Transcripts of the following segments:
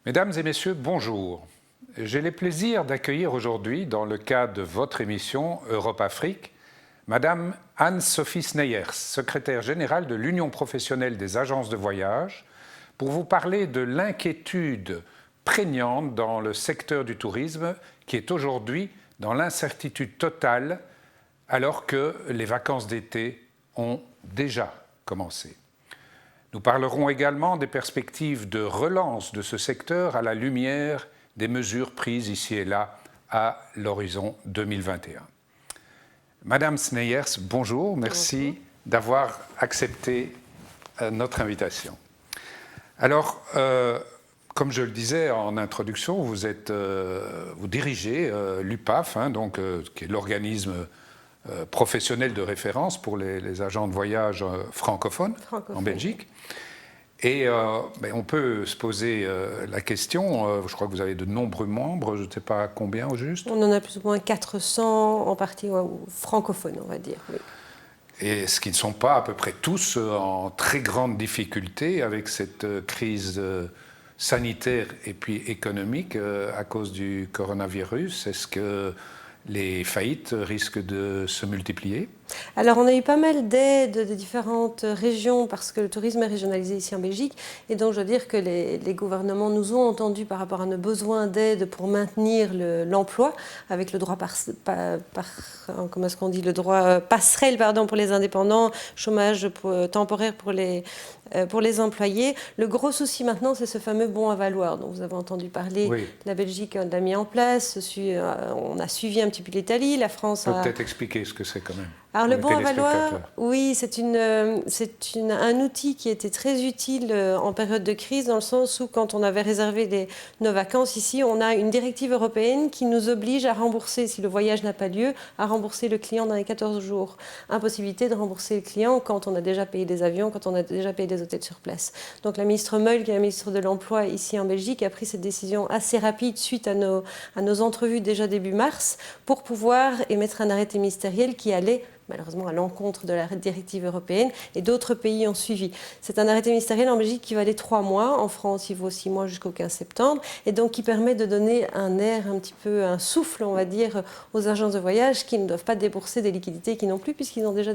Mesdames et messieurs, bonjour. J'ai le plaisir d'accueillir aujourd'hui, dans le cadre de votre émission Europe-Afrique, Madame Anne-Sophie Sneyers, secrétaire générale de l'Union professionnelle des agences de voyage, pour vous parler de l'inquiétude prégnante dans le secteur du tourisme qui est aujourd'hui dans l'incertitude totale alors que les vacances d'été ont déjà commencé. Nous parlerons également des perspectives de relance de ce secteur à la lumière des mesures prises ici et là à l'horizon 2021. Madame Sneyers, bonjour, merci d'avoir accepté notre invitation. Alors, comme je le disais en introduction, vous dirigez l'UPAF, qui est l'organisme professionnel de référence pour les agents de voyage francophones en Belgique. Et on peut se poser la question, je crois que vous avez de nombreux membres, je ne sais pas combien au juste. On en a plus ou moins 400 en partie francophones, on va dire. Oui. Et ce qui ne sont pas à peu près tous en très grande difficulté avec cette crise sanitaire et puis économique à cause du coronavirus. Est-ce que les faillites risquent de se multiplier? Alors, on a eu pas mal d'aides de différentes régions parce que le tourisme est régionalisé ici en Belgique. Et donc, je veux dire que les gouvernements nous ont entendus par rapport à nos besoins d'aide pour maintenir l'emploi avec le droit le droit passerelle pour les indépendants, chômage temporaire pour les employés. Le gros souci maintenant, c'est ce fameux bon à valoir dont vous avez entendu parler. Oui. La Belgique l'a mis en place. On a suivi un petit peu l'Italie. La France a... Peut-être expliquer ce que c'est quand même. Alors le bon à valoir, oui, c'est un outil qui était très utile en période de crise, dans le sens où quand on avait réservé nos vacances ici, on a une directive européenne qui nous oblige à rembourser, si le voyage n'a pas lieu, à rembourser le client dans les 14 jours. Impossibilité de rembourser le client quand on a déjà payé des avions, quand on a déjà payé des hôtels sur place. Donc la ministre Meul, qui est la ministre de l'Emploi ici en Belgique, a pris cette décision assez rapide suite à nos entrevues déjà début mars pour pouvoir émettre un arrêté ministériel qui allait malheureusement à l'encontre de la directive européenne, et d'autres pays ont suivi. C'est un arrêté ministériel en Belgique qui va aller 3 mois, en France il vaut 6 mois jusqu'au 15 septembre, et donc qui permet de donner un air un petit peu, un souffle, on va dire, aux agences de voyage qui ne doivent pas débourser des liquidités qui non plus, puisqu'ils ont déjà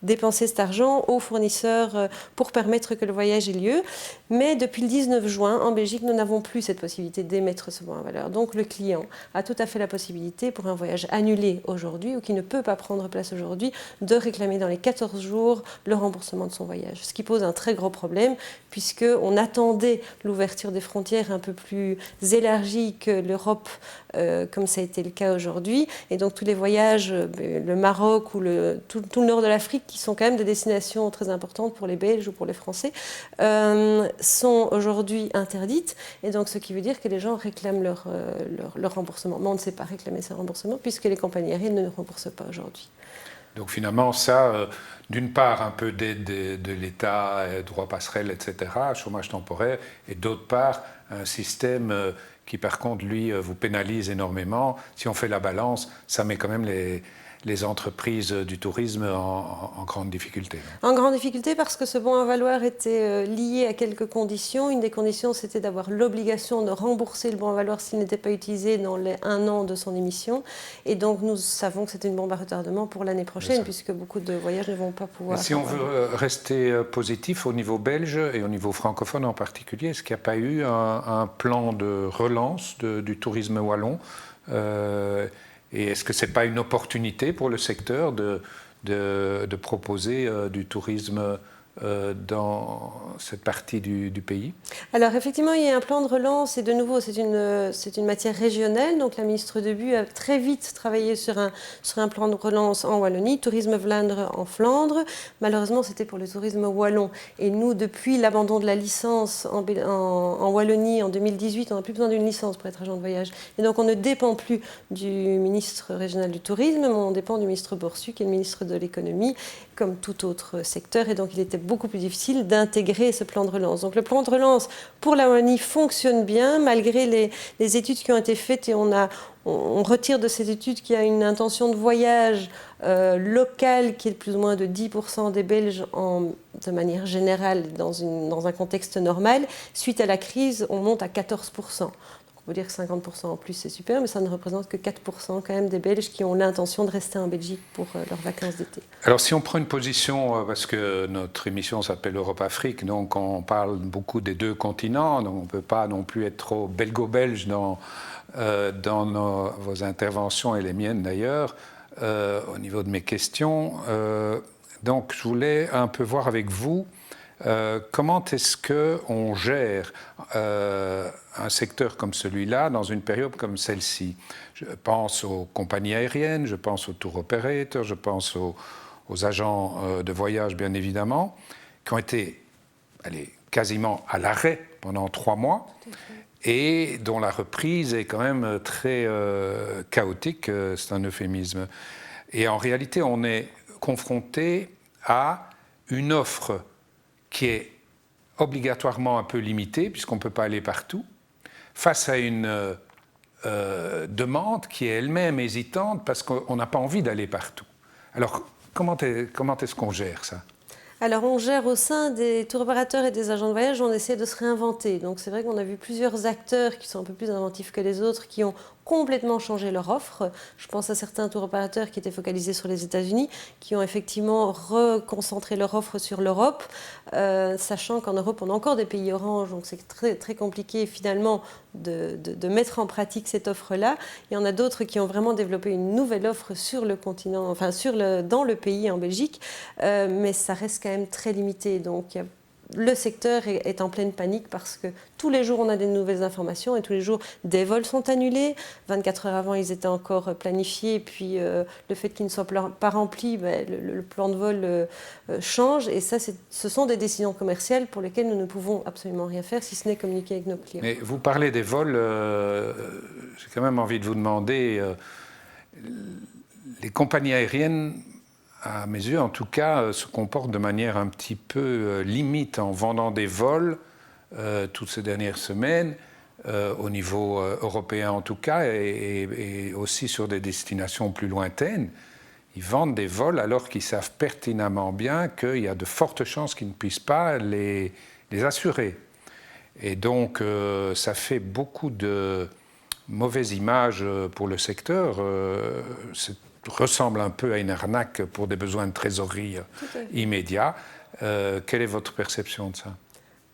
dépensé cet argent aux fournisseurs pour permettre que le voyage ait lieu. Mais depuis le 19 juin, en Belgique, nous n'avons plus cette possibilité d'émettre ce bon à valeur. Donc le client a tout à fait la possibilité, pour un voyage annulé aujourd'hui, ou qui ne peut pas prendre place aujourd'hui, de réclamer dans les 14 jours le remboursement de son voyage. Ce qui pose un très gros problème, puisqu'on attendait l'ouverture des frontières un peu plus élargie que l'Europe, comme ça a été le cas aujourd'hui. Et donc tous les voyages, le Maroc ou tout le nord de l'Afrique, qui sont quand même des destinations très importantes pour les Belges ou pour les Français, sont aujourd'hui interdites. Et donc ce qui veut dire que les gens réclament leur remboursement. Mais on ne sait pas réclamer ce remboursement, puisque les compagnies aériennes ne remboursent pas aujourd'hui. Donc finalement, ça, d'une part, un peu d'aide de l'État, droit passerelle, etc., chômage temporaire, et d'autre part, un système qui, par contre, lui, vous pénalise énormément. Si on fait la balance, ça met quand même les entreprises du tourisme en grande difficulté. En grande difficulté parce que ce bon à valoir était lié à quelques conditions. Une des conditions, c'était d'avoir l'obligation de rembourser le bon à valoir s'il n'était pas utilisé dans les 1 an de son émission. Et donc, nous savons que c'était une bombe à retardement pour l'année prochaine, puisque beaucoup de voyages ne vont pas pouvoir... Et si on veut rester positif au niveau belge et au niveau francophone en particulier, est-ce qu'il n'y a pas eu un plan de relance du tourisme wallon et est-ce que ce n'est pas une opportunité pour le secteur de proposer du tourisme dans cette partie du pays? Alors effectivement, il y a un plan de relance et de nouveau, c'est une matière régionale. Donc la ministre Debu a très vite travaillé sur un plan de relance en Wallonie, Tourisme Vlaandre en Flandre. Malheureusement, c'était pour le tourisme wallon. Et nous, depuis l'abandon de la licence en Wallonie en 2018, on n'a plus besoin d'une licence pour être agent de voyage. Et donc on ne dépend plus du ministre régional du tourisme, mais on dépend du ministre Borsu, qui est le ministre de l'économie. comme tout autre secteur, et donc il était beaucoup plus difficile d'intégrer ce plan de relance. Donc le plan de relance pour la Wallonie fonctionne bien, malgré les études qui ont été faites, et on retire de ces études qu'il y a une intention de voyage locale qui est de plus ou moins de 10% des Belges de manière générale dans un contexte normal. Suite à la crise, on monte à 14%. On peut dire que 50% en plus, c'est super, mais ça ne représente que 4% quand même des Belges qui ont l'intention de rester en Belgique pour leurs vacances d'été. Alors si on prend une position, parce que notre émission s'appelle Europe-Afrique, donc on parle beaucoup des deux continents, donc on ne peut pas non plus être trop belgo-belge dans vos interventions et les miennes d'ailleurs, au niveau de mes questions. Donc je voulais un peu voir avec vous comment est-ce qu'on gère un secteur comme celui-là dans une période comme celle-ci. Je pense aux compagnies aériennes, je pense aux tour opérateurs, je pense aux agents de voyage bien évidemment, qui ont été quasiment à l'arrêt pendant 3 mois et dont la reprise est quand même très chaotique, c'est un euphémisme. Et en réalité, on est confronté à une offre qui est obligatoirement un peu limitée, puisqu'on ne peut pas aller partout, face à une demande qui est elle-même hésitante, parce qu'on n'a pas envie d'aller partout. Alors, comment est-ce qu'on gère ça ? Alors, on gère au sein des tour opérateurs et des agents de voyage, on essaie de se réinventer. Donc, c'est vrai qu'on a vu plusieurs acteurs qui sont un peu plus inventifs que les autres, qui ont complètement changé leur offre. Je pense à certains tour opérateurs qui étaient focalisés sur les États-Unis, qui ont effectivement reconcentré leur offre sur l'Europe, sachant qu'en Europe, on a encore des pays orange, donc c'est très, très compliqué finalement de mettre en pratique cette offre-là. Il y en a d'autres qui ont vraiment développé une nouvelle offre sur le continent, enfin dans le pays en Belgique, mais ça reste quand même très limité. Donc, le secteur est en pleine panique parce que tous les jours, on a des nouvelles informations et tous les jours, des vols sont annulés. 24 heures avant, ils étaient encore planifiés. Et puis, le fait qu'ils ne soient pas remplis, le plan de vol change. Et ça, ce sont des décisions commerciales pour lesquelles nous ne pouvons absolument rien faire, si ce n'est communiquer avec nos clients. Mais vous parlez des vols, j'ai quand même envie de vous demander, les compagnies aériennes, à mes yeux, en tout cas, se comportent de manière un petit peu limite en vendant des vols toutes ces dernières semaines, au niveau européen en tout cas, et aussi sur des destinations plus lointaines. Ils vendent des vols alors qu'ils savent pertinemment bien qu'il y a de fortes chances qu'ils ne puissent pas les assurer. Et donc, ça fait beaucoup de mauvaises images pour le secteur. Ressemble un peu à une arnaque pour des besoins de trésorerie immédiats. Quelle est votre perception de ça ?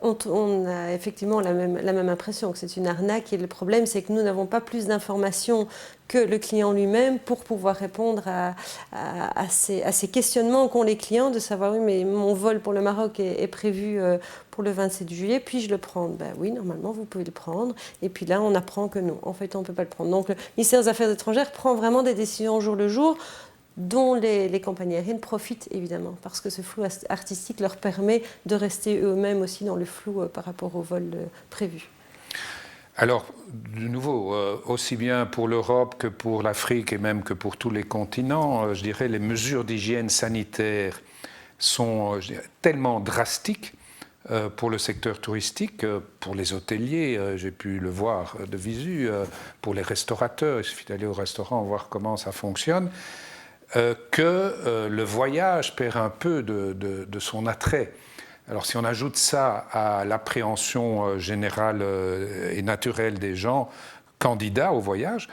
On a effectivement la même impression que c'est une arnaque, et le problème c'est que nous n'avons pas plus d'informations que le client lui-même pour pouvoir répondre à ces questionnements qu'ont les clients, de savoir oui mais mon vol pour le Maroc est prévu pour le 27 juillet, puis-je le prendre ? Ben oui, normalement vous pouvez le prendre, et puis là on apprend que non, en fait on ne peut pas le prendre. Donc le ministère des Affaires étrangères prend vraiment des décisions au jour le jour, dont les compagnies aériennes profitent évidemment, parce que ce flou artistique leur permet de rester eux-mêmes aussi dans le flou par rapport au vol prévu. Alors, de nouveau, aussi bien pour l'Europe que pour l'Afrique et même que pour tous les continents, je dirais les mesures d'hygiène sanitaire sont tellement drastiques pour le secteur touristique, pour les hôteliers, j'ai pu le voir de visu, pour les restaurateurs, il suffit d'aller au restaurant voir comment ça fonctionne, que le voyage perd un peu de son attrait. Alors si on ajoute ça à l'appréhension générale et naturelle des gens candidats au voyage,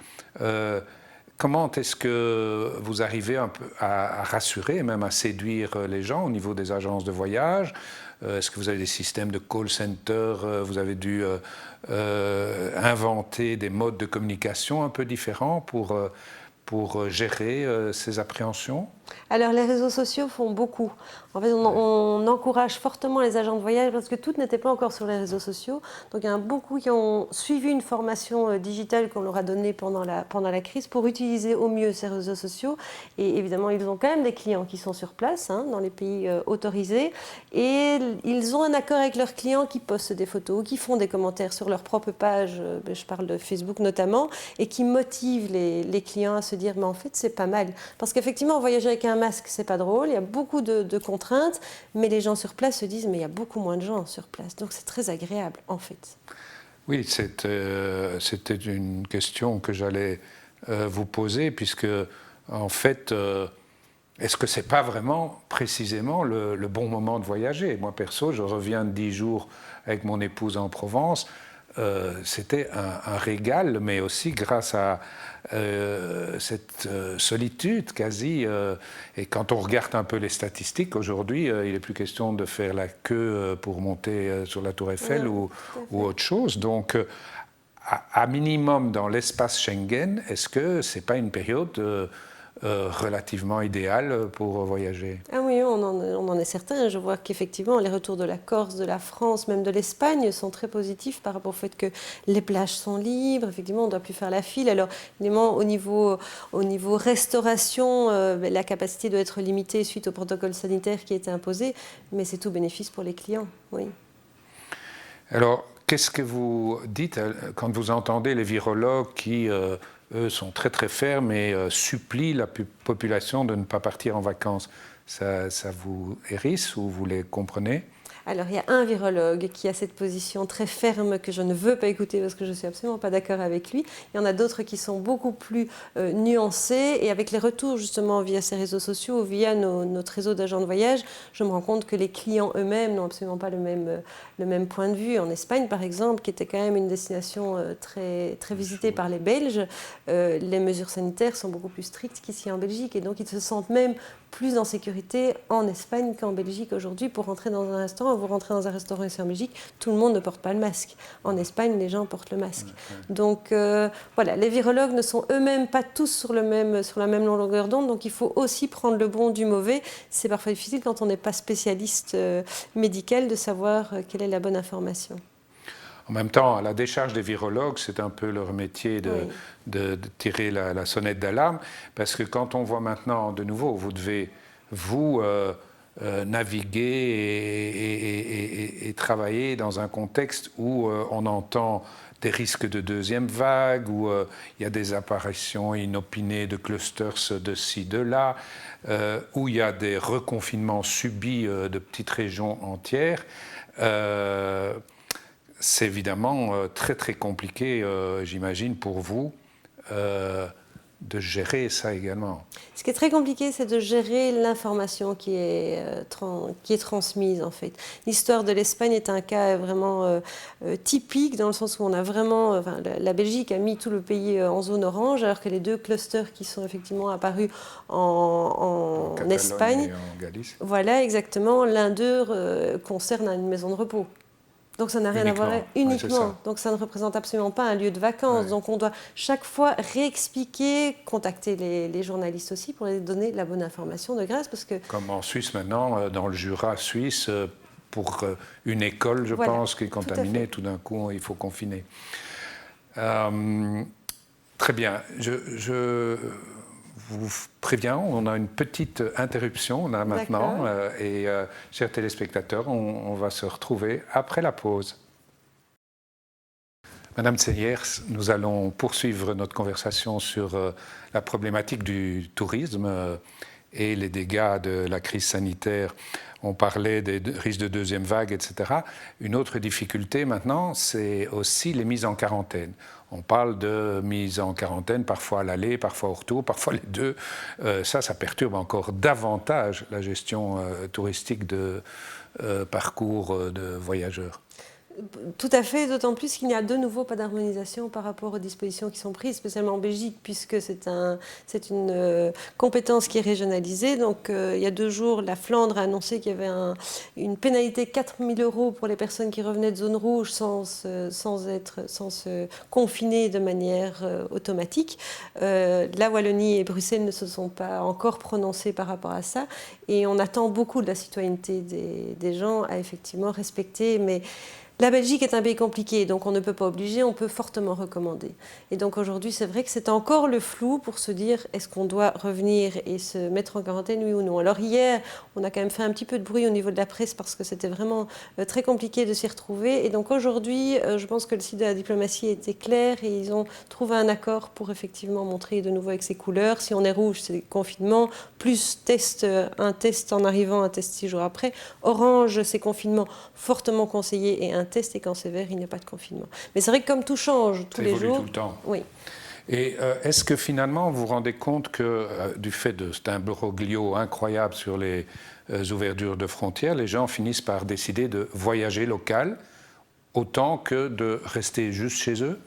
comment est-ce que vous arrivez un peu à rassurer, même à séduire les gens au niveau des agences de voyage ? Est-ce que vous avez des systèmes de call center ? Vous avez dû inventer des modes de communication un peu différents pour gérer ces appréhensions ? Alors les réseaux sociaux font beaucoup. En fait, on encourage fortement les agents de voyage parce que toutes n'étaient pas encore sur les réseaux sociaux. Donc il y en a beaucoup qui ont suivi une formation digitale qu'on leur a donnée pendant la crise pour utiliser au mieux ces réseaux sociaux. Et évidemment, ils ont quand même des clients qui sont sur place, dans les pays autorisés. Et ils ont un accord avec leurs clients qui postent des photos, qui font des commentaires sur leur propre page, je parle de Facebook notamment, et qui motivent les clients à se dire mais en fait c'est pas mal. Parce qu'effectivement, voyager avec avec un masque, c'est pas drôle, il y a beaucoup de contraintes, mais les gens sur place se disent, mais il y a beaucoup moins de gens sur place, donc c'est très agréable en fait. Oui, c'était une question que j'allais vous poser, puisque en fait, est-ce que c'est pas vraiment précisément le bon moment de voyager? Moi perso, je reviens de 10 jours avec mon épouse en Provence. C'était un régal, mais aussi grâce à cette solitude quasi. Et quand on regarde un peu les statistiques, aujourd'hui, il n'est plus question de faire la queue pour monter sur la Tour Eiffel ou autre chose. Donc, à minimum dans l'espace Schengen, est-ce que ce n'est pas une période relativement idéale pour voyager? Ah oui, on en est certain. Je vois qu'effectivement, les retours de la Corse, de la France, même de l'Espagne sont très positifs par rapport au fait que les plages sont libres. Effectivement, on ne doit plus faire la file. Alors, évidemment, au niveau restauration, la capacité doit être limitée suite au protocole sanitaire qui a été imposé, mais c'est tout bénéfice pour les clients, oui. Alors, qu'est-ce que vous dites quand vous entendez les virologues qui, eux, sont très très fermes et supplient la population de ne pas partir en vacances? Ça vous hérisse ou vous les comprenez? Alors, il y a un virologue qui a cette position très ferme que je ne veux pas écouter parce que je ne suis absolument pas d'accord avec lui. Il y en a d'autres qui sont beaucoup plus nuancés. Et avec les retours, justement, via ces réseaux sociaux, via notre réseau d'agents de voyage, je me rends compte que les clients eux-mêmes n'ont absolument pas le même point de vue. En Espagne, par exemple, qui était quand même une destination très, très visitée par les Belges, les mesures sanitaires sont beaucoup plus strictes qu'ici en Belgique. Et donc, ils se sentent même plus en sécurité en Espagne qu'en Belgique aujourd'hui pour rentrer dans un restaurant. Vous rentrez dans un restaurant ici en Belgique, tout le monde ne porte pas le masque. En Espagne, les gens portent le masque. Donc voilà, les virologues ne sont eux-mêmes pas tous sur la même longueur d'onde, donc il faut aussi prendre le bon du mauvais. C'est parfois difficile quand on n'est pas spécialiste médical de savoir quelle est la bonne information. En même temps, à la décharge des virologues, c'est un peu leur métier de tirer la sonnette d'alarme, parce que quand on voit maintenant, de nouveau, vous devez, naviguer et travailler dans un contexte où on entend des risques de deuxième vague, où il y a des apparitions inopinées de clusters de ci, de là, où il y a des reconfinements subis de petites régions entières. C'est évidemment très très compliqué, j'imagine, pour vous de gérer ça également. Ce qui est très compliqué, c'est de gérer l'information qui est transmise, en fait. L'histoire de l'Espagne est un cas vraiment typique, dans le sens où on a vraiment... la Belgique a mis tout le pays en zone orange, alors que les deux clusters qui sont effectivement apparus en Espagne... Et en Galice. Voilà, exactement. L'un d'eux concerne une maison de repos. Donc ça n'a rien à voir uniquement. Ouais, donc ça ne représente absolument pas un lieu de vacances. Ouais. Donc on doit chaque fois réexpliquer, contacter les journalistes aussi pour les donner la bonne information de grâce. Parce que... Comme en Suisse maintenant, dans le Jura suisse, pour une école, je pense, qui est contaminée, tout d'un coup il faut confiner. Très bien. Je vous préviens, on a une petite interruption là maintenant et chers téléspectateurs, on va se retrouver après la pause. Madame Seyers, nous allons poursuivre notre conversation sur la problématique du tourisme et les dégâts de la crise sanitaire. On parlait des risques de deuxième vague, etc. Une autre difficulté maintenant, c'est aussi les mises en quarantaine. On parle de mise en quarantaine, parfois à l'aller, parfois au retour, parfois les deux. Ça perturbe encore davantage la gestion touristique de parcours de voyageurs. Tout à fait, d'autant plus qu'il n'y a de nouveau pas d'harmonisation par rapport aux dispositions qui sont prises, spécialement en Belgique, puisque c'est une compétence qui est régionalisée. Donc, il y a 2 jours, la Flandre a annoncé qu'il y avait une pénalité de 4 000 € pour les personnes qui revenaient de zone rouge sans se confiner de manière automatique. La Wallonie et Bruxelles ne se sont pas encore prononcées par rapport à ça. Et on attend beaucoup de la citoyenneté des gens à effectivement respecter, mais La Belgique est un pays compliqué, donc on ne peut pas obliger, on peut fortement recommander. Et donc aujourd'hui, c'est vrai que c'est encore le flou pour se dire est-ce qu'on doit revenir et se mettre en quarantaine, oui ou non. Alors hier, on a quand même fait un petit peu de bruit au niveau de la presse parce que c'était vraiment très compliqué de s'y retrouver. Et donc aujourd'hui, je pense que le site de la diplomatie était clair et ils ont trouvé un accord pour effectivement montrer de nouveau avec ses couleurs. Si on est rouge, c'est confinement, plus un test en arrivant, un test 6 jours après. Orange, c'est confinement fortement conseillé et un test, et quand c'est vert, il n'y a pas de confinement. Mais c'est vrai que comme tout change tous les jours... Ça évolue tout le temps. Oui. Et est-ce que finalement vous vous rendez compte que du fait de cet imbroglio incroyable sur les ouvertures de frontières, les gens finissent par décider de voyager local autant que de rester juste chez eux?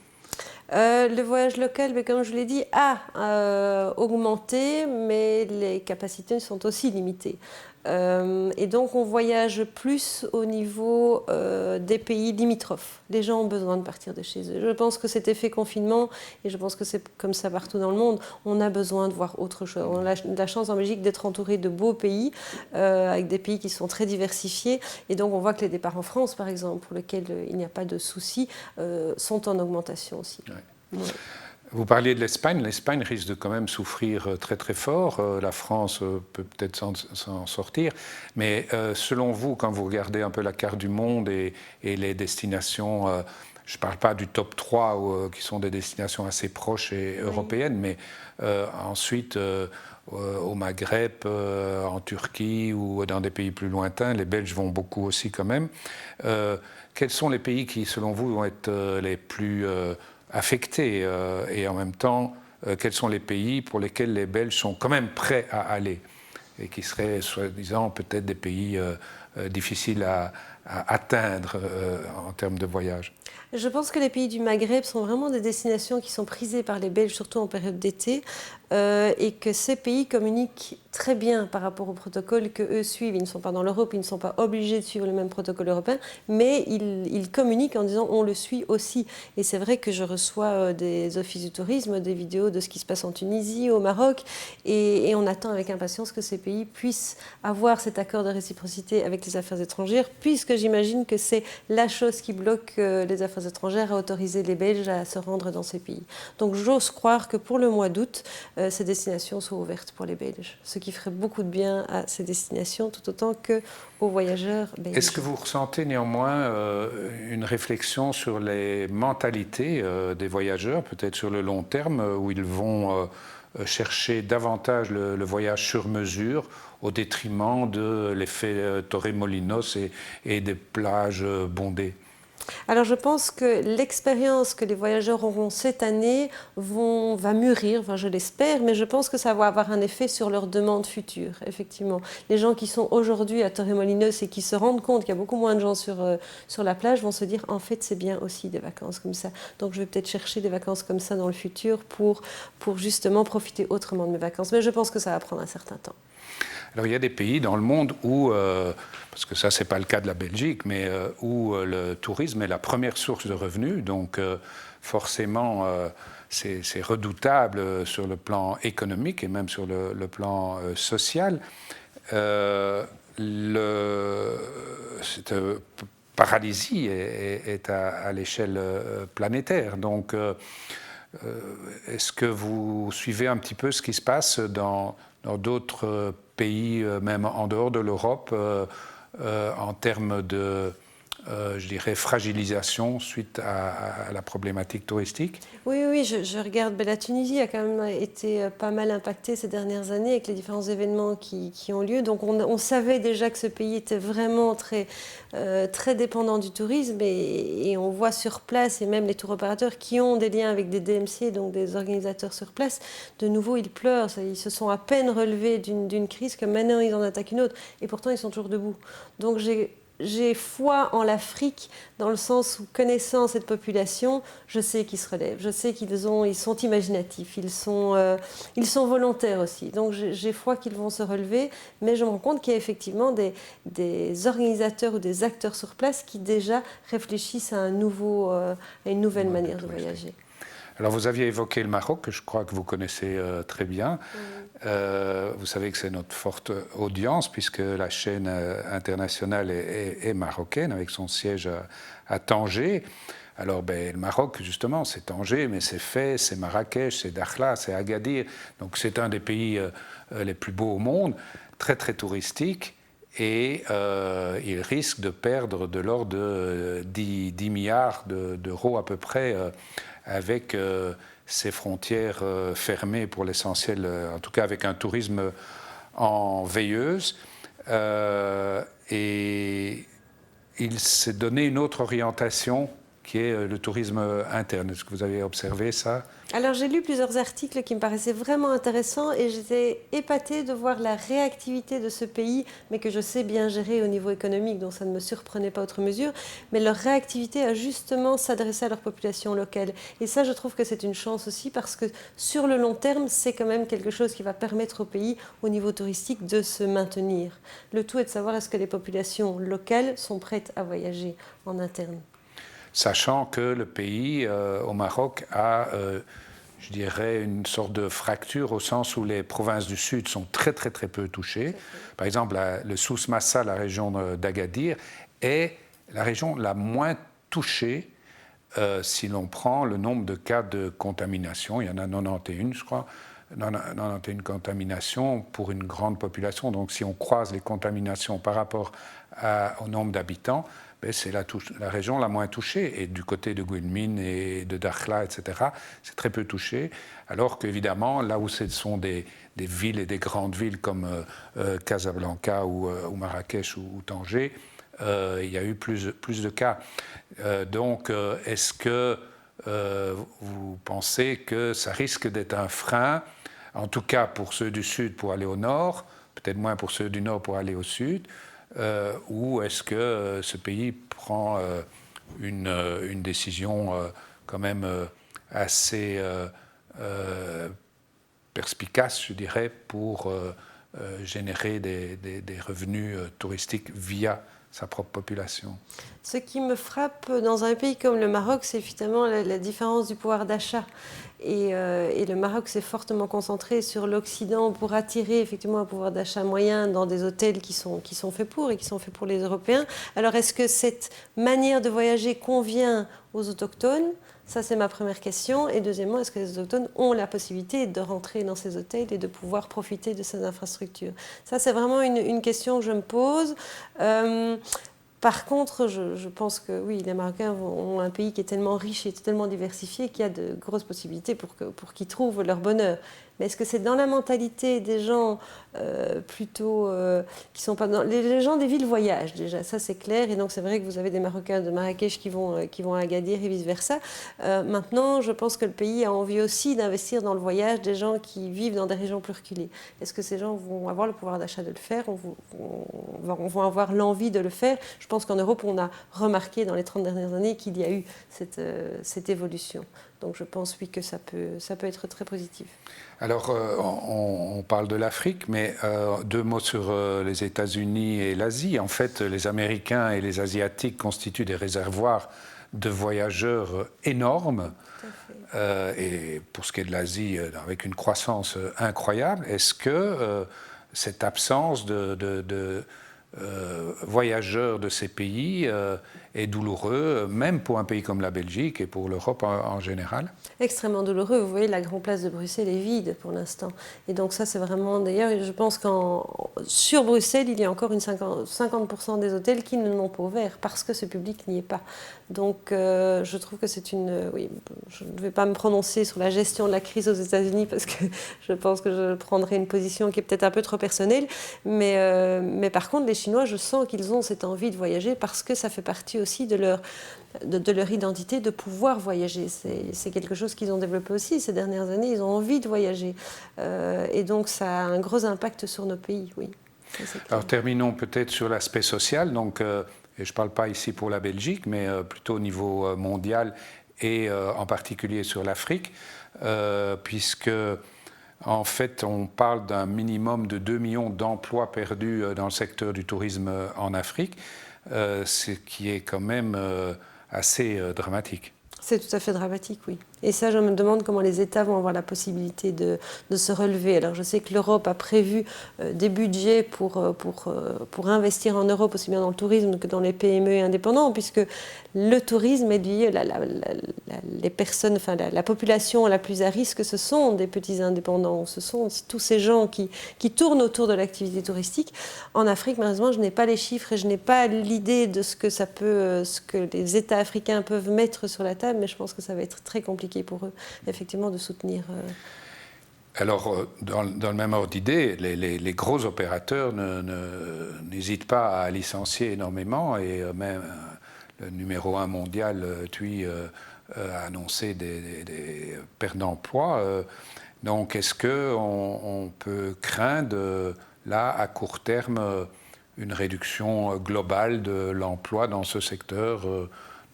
Le voyage local, mais comme je l'ai dit, a augmenté, mais les capacités sont aussi limitées. Et donc on voyage plus au niveau des pays limitrophes. Les gens ont besoin de partir de chez eux. Je pense que cet effet confinement, et je pense que c'est comme ça partout dans le monde, on a besoin de voir autre chose. On a la chance en Belgique d'être entouré de beaux pays, avec des pays qui sont très diversifiés. Et donc on voit que les départs en France, par exemple, pour lesquels il n'y a pas de souci, sont en augmentation aussi. Ouais. Ouais. Vous parliez de l'Espagne. L'Espagne risque de quand même souffrir très très fort. La France peut peut-être s'en sortir. Mais selon vous, quand vous regardez un peu la carte du monde et les destinations, je ne parle pas du top 3 qui sont des destinations assez proches et européennes, mais ensuite au Maghreb, en Turquie ou dans des pays plus lointains, les Belges vont beaucoup aussi quand même. Quels sont les pays qui, selon vous, vont être les plus affectés et en même temps, quels sont les pays pour lesquels les Belges sont quand même prêts à aller et qui seraient, soi-disant, peut-être des pays difficiles à atteindre en termes de voyage? Je pense que les pays du Maghreb sont vraiment des destinations qui sont prisées par les Belges, surtout en période d'été, et que ces pays communiquent très bien par rapport au protocole qu'eux suivent. Ils ne sont pas dans l'Europe, ils ne sont pas obligés de suivre le même protocole européen, mais ils communiquent en disant on le suit aussi. Et c'est vrai que je reçois des offices du tourisme, des vidéos de ce qui se passe en Tunisie, au Maroc, et on attend avec impatience que ces pays puissent avoir cet accord de réciprocité avec les affaires étrangères, puisque j'imagine que c'est la chose qui bloque les affaires étrangères à autoriser les Belges à se rendre dans ces pays. Donc j'ose croire que pour le mois d'août, ces destinations sont ouvertes pour les Belges, ce qui ferait beaucoup de bien à ces destinations tout autant qu'aux voyageurs belges. Est-ce que vous ressentez néanmoins une réflexion sur les mentalités des voyageurs, peut-être sur le long terme, où ils vont chercher davantage le voyage sur mesure au détriment de l'effet Torremolinos et des plages bondées? Alors je pense que l'expérience que les voyageurs auront cette année va mûrir, enfin je l'espère, mais je pense que ça va avoir un effet sur leurs demandes futures, effectivement. Les gens qui sont aujourd'hui à Torremolinos et qui se rendent compte qu'il y a beaucoup moins de gens sur la plage vont se dire en fait c'est bien aussi des vacances comme ça. Donc je vais peut-être chercher des vacances comme ça dans le futur pour justement profiter autrement de mes vacances. Mais je pense que ça va prendre un certain temps. Alors il y a des pays dans le monde où, parce que ça c'est pas le cas de la Belgique, mais où le tourisme est la première source de revenus, donc forcément c'est redoutable sur le plan économique et même sur le plan social. Cette paralysie est à l'échelle planétaire, donc est-ce que vous suivez un petit peu ce qui se passe dans d'autres pays, même en dehors de l'Europe, en termes de, je dirais, fragilisation suite à la problématique touristique? Oui, je regarde. La Tunisie a quand même été pas mal impactée ces dernières années avec les différents événements qui ont lieu. Donc on savait déjà que ce pays était vraiment très dépendant du tourisme et on voit sur place, et même les tour opérateurs qui ont des liens avec des DMC, donc des organisateurs sur place, de nouveau ils pleurent. Ils se sont à peine relevés d'une crise que maintenant ils en attaquent une autre et pourtant ils sont toujours debout. Donc j'ai foi en l'Afrique dans le sens où, connaissant cette population, je sais qu'ils se relèvent, je sais qu'ils sont imaginatifs, ils sont volontaires aussi. Donc j'ai foi qu'ils vont se relever, mais je me rends compte qu'il y a effectivement des organisateurs ou des acteurs sur place qui déjà réfléchissent à une nouvelle manière de voyager. Alors vous aviez évoqué le Maroc, que je crois que vous connaissez très bien. Vous savez que c'est notre forte audience, puisque la chaîne internationale est marocaine, avec son siège à Tanger. Alors le Maroc, justement, c'est Tanger, mais c'est Fès, c'est Marrakech, c'est Dakhla, c'est Agadir. Donc c'est un des pays les plus beaux au monde, très très touristique. Et il risque de perdre de l'ordre de 10 milliards d'euros à peu près avec ces frontières fermées pour l'essentiel, en tout cas avec un tourisme en veilleuse. Et il s'est donné une autre orientation qui est le tourisme interne. Est-ce que vous avez observé ça ? Alors j'ai lu plusieurs articles qui me paraissaient vraiment intéressants et j'étais épatée de voir la réactivité de ce pays, mais que je sais bien gérer au niveau économique, donc ça ne me surprenait pas outre mesure, mais leur réactivité à justement s'adresser à leur population locale. Et ça, je trouve que c'est une chance aussi parce que sur le long terme, c'est quand même quelque chose qui va permettre au pays, au niveau touristique, de se maintenir. Le tout est de savoir est-ce que les populations locales sont prêtes à voyager en interne. Sachant que le pays, au Maroc, a, je dirais, une sorte de fracture au sens où les provinces du Sud sont très très très peu touchées. Par exemple, le Souss Massa, la région d'Agadir, est la région la moins touchée si l'on prend le nombre de cas de contamination. Il y en a 91, je crois, 91 contaminations pour une grande population. Donc si on croise les contaminations par rapport au nombre d'habitants, c'est la région la moins touchée. Et du côté de Gouilmine et de Dakhla, etc., c'est très peu touché. Alors qu'évidemment, là où ce sont des villes et des grandes villes comme Casablanca ou Marrakech ou Tanger, il y a eu plus de cas. Donc, est-ce que vous pensez que ça risque d'être un frein, en tout cas pour ceux du Sud pour aller au Nord, peut-être moins pour ceux du Nord pour aller au Sud, ou est-ce que ce pays prend une décision quand même assez perspicace, je dirais, pour générer des revenus touristiques via sa propre population? Ce qui me frappe dans un pays comme le Maroc, c'est finalement la différence du pouvoir d'achat. Et le Maroc s'est fortement concentré sur l'Occident pour attirer effectivement un pouvoir d'achat moyen dans des hôtels qui sont faits pour et qui sont faits pour les Européens. Alors est-ce que cette manière de voyager convient aux autochtones ? Ça, c'est ma première question. Et deuxièmement, est-ce que les autochtones ont la possibilité de rentrer dans ces hôtels et de pouvoir profiter de ces infrastructures ? Ça, c'est vraiment une question que je me pose. Par contre, je pense que oui, les Marocains ont un pays qui est tellement riche et tellement diversifié qu'il y a de grosses possibilités pour qu'ils trouvent leur bonheur. Mais est-ce que c'est dans la mentalité des gens plutôt qui sont pas dans... Les gens des villes voyagent déjà, ça c'est clair. Et donc c'est vrai que vous avez des Marocains de Marrakech qui vont à Agadir et vice-versa. Maintenant, je pense que le pays a envie aussi d'investir dans le voyage des gens qui vivent dans des régions plus reculées. Est-ce que ces gens vont avoir le pouvoir d'achat de le faire, vont avoir l'envie de le faire? Je pense qu'en Europe, on a remarqué dans les 30 dernières années qu'il y a eu cette évolution. Donc je pense, oui, que ça peut être très positif. Alors, on parle de l'Afrique, mais 2 mots sur les États-Unis et l'Asie. En fait, les Américains et les Asiatiques constituent des réservoirs de voyageurs énormes. Et pour ce qui est de l'Asie, avec une croissance incroyable, est-ce que cette absence de voyageurs de ces pays est douloureux, même pour un pays comme la Belgique et pour l'Europe en général? Extrêmement douloureux. Vous voyez, la grande place de Bruxelles est vide pour l'instant. Et donc ça, c'est vraiment... D'ailleurs, je pense sur Bruxelles, il y a encore 50% des hôtels qui ne l'ont pas ouvert parce que ce public n'y est pas. Donc je trouve que c'est une... Oui, je ne vais pas me prononcer sur la gestion de la crise aux États-Unis parce que je pense que je prendrai une position qui est peut-être un peu trop personnelle. Mais par contre, les Chinois, je sens qu'ils ont cette envie de voyager parce que ça fait partie aussi de leur identité de pouvoir voyager. C'est quelque chose qu'ils ont développé aussi ces dernières années. Ils ont envie de voyager. Et donc, ça a un gros impact sur nos pays, oui. Alors, terminons peut-être sur l'aspect social. Donc, et je ne parle pas ici pour la Belgique, mais plutôt au niveau mondial et en particulier sur l'Afrique, puisque... En fait, on parle d'un minimum de 2 millions d'emplois perdus dans le secteur du tourisme en Afrique, ce qui est quand même assez dramatique. C'est tout à fait dramatique, oui. Et ça, je me demande comment les États vont avoir la possibilité de se relever. Alors, je sais que l'Europe a prévu des budgets pour investir en Europe, aussi bien dans le tourisme que dans les PME indépendants, puisque le tourisme est lié, les personnes, enfin, la population la plus à risque, ce sont des petits indépendants, ce sont tous ces gens qui tournent autour de l'activité touristique. En Afrique, malheureusement, je n'ai pas les chiffres et je n'ai pas l'idée de ce que les États africains peuvent mettre sur la table, mais je pense que ça va être très compliqué pour eux, effectivement, de soutenir. Alors, dans le même ordre d'idée, les gros opérateurs n'hésitent pas à licencier énormément et même le numéro 1 mondial, TUI, a annoncé des pertes d'emploi. Donc, est-ce qu'on peut craindre, là, à court terme, une réduction globale de l'emploi dans ce secteur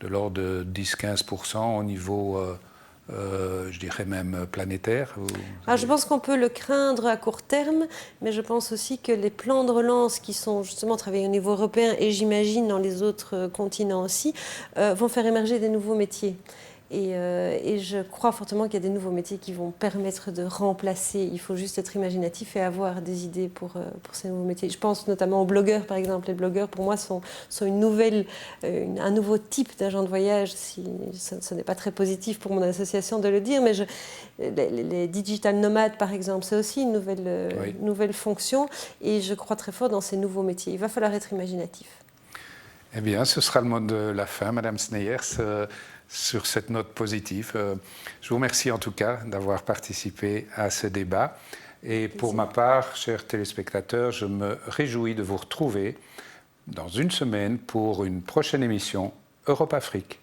de l'ordre de 10-15% au niveau, je dirais même planétaire? Je pense qu'on peut le craindre à court terme, mais je pense aussi que les plans de relance qui sont justement travaillés au niveau européen et j'imagine dans les autres continents aussi, vont faire émerger des nouveaux métiers. Et je crois fortement qu'il y a des nouveaux métiers qui vont permettre de remplacer. Il faut juste être imaginatif et avoir des idées pour ces nouveaux métiers. Je pense notamment aux blogueurs, par exemple. Les blogueurs, pour moi, sont un nouveau type d'agent de voyage. Ce n'est pas très positif pour mon association de le dire, mais les digital nomades, par exemple, c'est aussi une nouvelle fonction. Et je crois très fort dans ces nouveaux métiers. Il va falloir être imaginatif. Eh bien, ce sera le mot de la fin, Madame Sneyers. Sur cette note positive. Je vous remercie en tout cas d'avoir participé à ce débat. Et pour ma part, chers téléspectateurs, je me réjouis de vous retrouver dans une semaine pour une prochaine émission Europe-Afrique.